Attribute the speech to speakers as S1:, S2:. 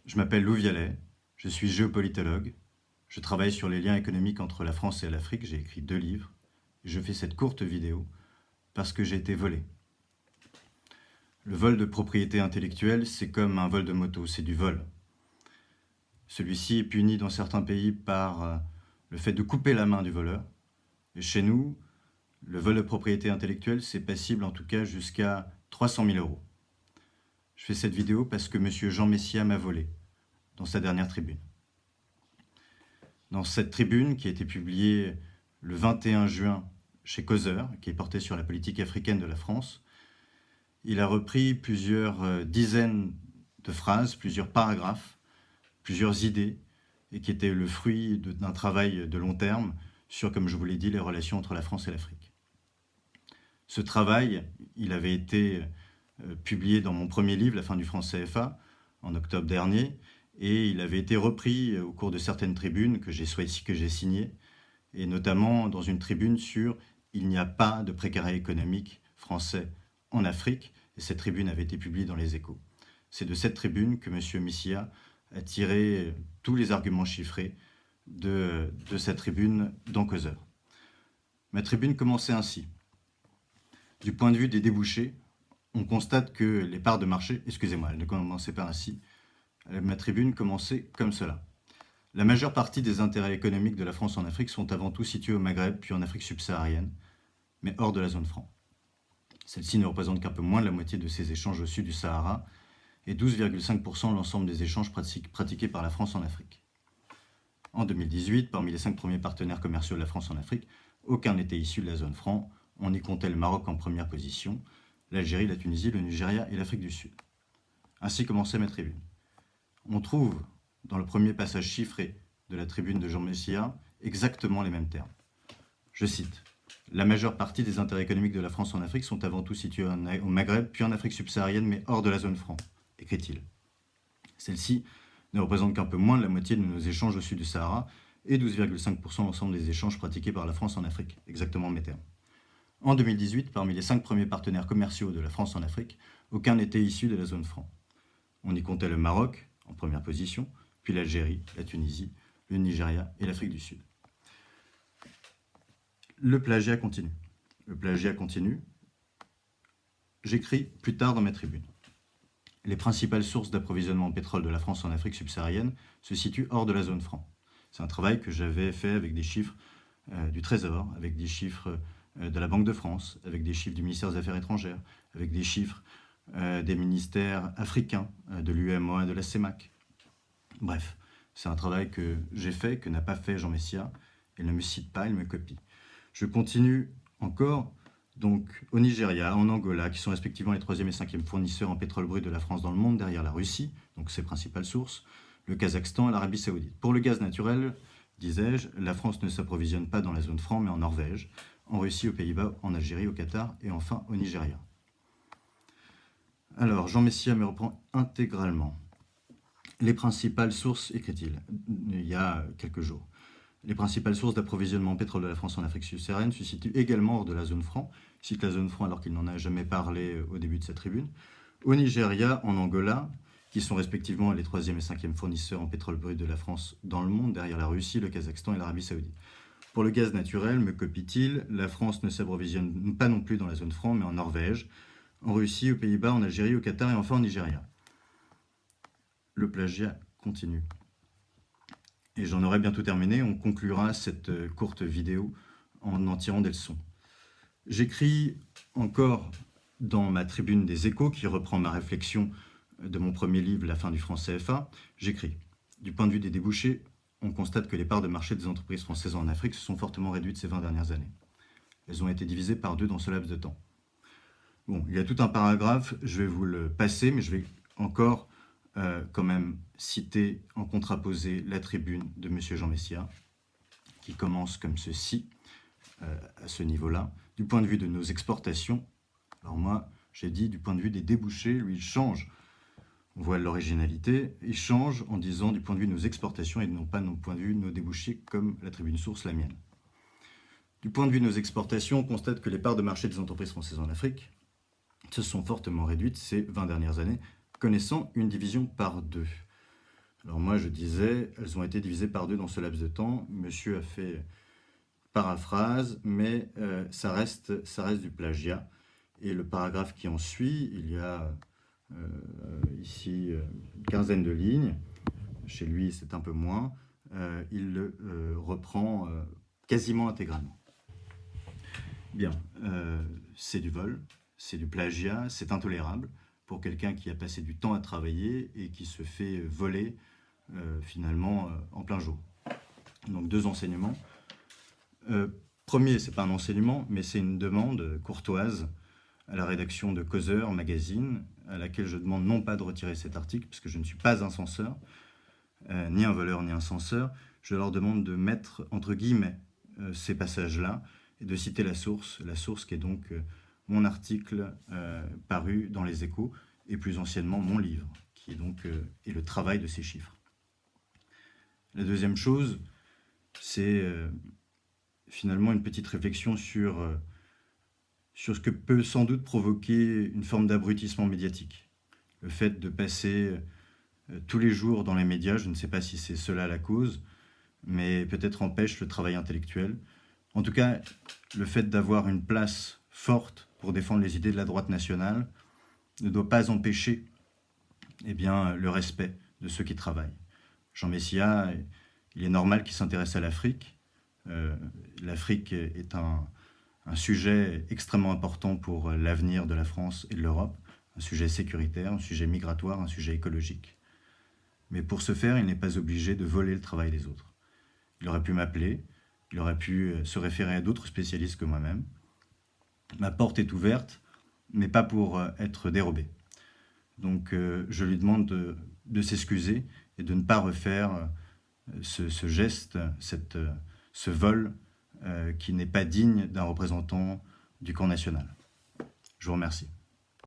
S1: Je m'appelle Lou Vialet, je suis géopolitologue, je travaille sur les liens économiques entre la France et l'Afrique, j'ai écrit 2 livres, et je fais cette courte vidéo parce que j'ai été volé. Le vol de propriété intellectuelle, c'est comme un vol de moto, c'est du vol. Celui-ci est puni dans certains pays par le fait de couper la main du voleur. Et chez nous, le vol de propriété intellectuelle, c'est passible en tout cas jusqu'à 300 000 euros. Je fais cette vidéo parce que M. Jean Messia m'a volé dans sa dernière tribune. Dans cette tribune qui a été publiée le 21 juin chez Causeur, qui est portée sur la politique africaine de la France, il a repris plusieurs dizaines de phrases, plusieurs paragraphes, plusieurs idées, et qui étaient le fruit d'un travail de long terme sur, comme je vous l'ai dit, les relations entre la France et l'Afrique. Ce travail, il avait été publié dans mon premier livre, La fin du franc CFA, en octobre dernier, et il avait été repris au cours de certaines tribunes que j'ai signées, et notamment dans une tribune sur « Il n'y a pas de précaré économique français en Afrique », et cette tribune avait été publiée dans les Échos. C'est de cette tribune que M. Messia a tiré tous les arguments chiffrés de sa tribune dans Causeur. Ma tribune commençait ainsi. Du point de vue des débouchés, on constate que les parts de marché, excusez-moi, elle ne commençait pas ainsi, ma tribune commençait comme cela. La majeure partie des intérêts économiques de la France en Afrique sont avant tout situés au Maghreb, puis en Afrique subsaharienne, mais hors de la zone franc. Celle-ci ne représente qu'un peu moins de la moitié de ces échanges au sud du Sahara, et 12,5% de l'ensemble des échanges pratiqués par la France en Afrique. En 2018, parmi les 5 premiers partenaires commerciaux de la France en Afrique, aucun n'était issu de la zone franc. On y comptait le Maroc en première position, l'Algérie, la Tunisie, le Nigeria et l'Afrique du Sud. Ainsi commençait ma tribune. On trouve dans le premier passage chiffré de la tribune de Jean Messia exactement les mêmes termes. Je cite. La majeure partie des intérêts économiques de la France en Afrique sont avant tout situés au Maghreb, puis en Afrique subsaharienne, mais hors de la zone franc, écrit-il. Celle-ci ne représente qu'un peu moins de la moitié de nos échanges au sud du Sahara et 12,5% de l'ensemble des échanges pratiqués par la France en Afrique, exactement mes termes. En 2018, parmi les 5 premiers partenaires commerciaux de la France en Afrique, aucun n'était issu de la zone franc. On y comptait le Maroc, en première position, puis l'Algérie, la Tunisie, le Nigeria et l'Afrique du Sud. Le plagiat continue. Le plagiat continue. J'écris plus tard dans ma tribune. Les principales sources d'approvisionnement en pétrole de la France en Afrique subsaharienne se situent hors de la zone franc. C'est un travail que j'avais fait avec des chiffres du Trésor, avec des chiffres de la Banque de France, avec des chiffres du ministère des Affaires étrangères, avec des chiffres des ministères africains, de l'UEMOA et de la CEMAC. Bref, c'est un travail que j'ai fait, que n'a pas fait Jean Messia. Il ne me cite pas, il me copie. Je continue encore, donc au Nigeria, en Angola, qui sont respectivement les 3e et 5e fournisseurs en pétrole brut de la France dans le monde, derrière la Russie, donc ses principales sources, le Kazakhstan et l'Arabie Saoudite. Pour le gaz naturel, disais-je, la France ne s'approvisionne pas dans la zone franc, mais en Norvège, en Russie, aux Pays-Bas, en Algérie, au Qatar et enfin au Nigeria. Alors, Jean Messia me reprend intégralement. Les principales sources, écrit-il, il y a quelques jours, les principales sources d'approvisionnement en pétrole de la France en Afrique subsaharienne se situent également hors de la zone franc, cite la zone franc alors qu'il n'en a jamais parlé au début de sa tribune, au Nigeria, en Angola, qui sont respectivement les 3e et 5e fournisseurs en pétrole brut de la France dans le monde, derrière la Russie, le Kazakhstan et l'Arabie Saoudite. Pour le gaz naturel, me copie-t-il, la France ne s'approvisionne pas non plus dans la zone franc, mais en Norvège, en Russie, aux Pays-Bas, en Algérie, au Qatar et enfin au Nigeria. Le plagiat continue. Et j'en aurai bientôt terminé, on conclura cette courte vidéo en tirant des leçons. J'écris encore dans ma tribune des Échos, qui reprend ma réflexion de mon premier livre, La fin du franc CFA, j'écris « Du point de vue des débouchés, on constate que les parts de marché des entreprises françaises en Afrique se sont fortement réduites ces 20 dernières années. Elles ont été divisées par 2 dans ce laps de temps. » Bon, il y a tout un paragraphe, je vais vous le passer, mais je vais encore quand même citer en contraposé la tribune de M. Jean Messia, qui commence comme ceci, à ce niveau-là. Du point de vue de nos exportations, alors moi, j'ai dit du point de vue des débouchés, lui, il change. On voit l'originalité, il change en disant du point de vue de nos exportations et non pas du point de vue de nos débouchés, comme la tribune source, la mienne. Du point de vue de nos exportations, on constate que les parts de marché des entreprises françaises en Afrique se sont fortement réduites ces 20 dernières années, connaissant une division par 2. Alors moi, je disais, elles ont été divisées par 2 dans ce laps de temps. Monsieur a fait paraphrase, mais ça reste du plagiat. Et le paragraphe qui en suit, il y a ici une quinzaine de lignes. Chez lui, c'est un peu moins. Il le reprend quasiment intégralement. Bien, c'est du vol, c'est du plagiat, c'est intolérable pour quelqu'un qui a passé du temps à travailler et qui se fait voler finalement en plein jour. Donc 2 enseignements. Premier, c'est pas un enseignement, mais c'est une demande courtoise à la rédaction de Causeur Magazine, à laquelle je demande non pas de retirer cet article, puisque je ne suis pas un censeur, ni un voleur, ni un censeur. Je leur demande de mettre entre guillemets ces passages-là et de citer la source qui est donc mon article paru dans Les Échos, et plus anciennement mon livre, qui est donc est le travail de ces chiffres. La deuxième chose, c'est finalement une petite réflexion sur ce que peut sans doute provoquer une forme d'abrutissement médiatique. Le fait de passer tous les jours dans les médias, je ne sais pas si c'est cela la cause, mais peut-être empêche le travail intellectuel. En tout cas, le fait d'avoir une place forte pour défendre les idées de la droite nationale ne doit pas empêcher le respect de ceux qui travaillent. Jean Messia, il est normal qu'il s'intéresse à l'Afrique. L'Afrique est un sujet extrêmement important pour l'avenir de la France et de l'Europe, un sujet sécuritaire, un sujet migratoire, un sujet écologique. Mais pour ce faire, il n'est pas obligé de voler le travail des autres. Il aurait pu m'appeler, il aurait pu se référer à d'autres spécialistes que moi-même. Ma porte est ouverte, mais pas pour être dérobé. Donc je lui demande de s'excuser et de ne pas refaire ce geste, ce vol qui n'est pas digne d'un représentant du camp national. Je vous remercie.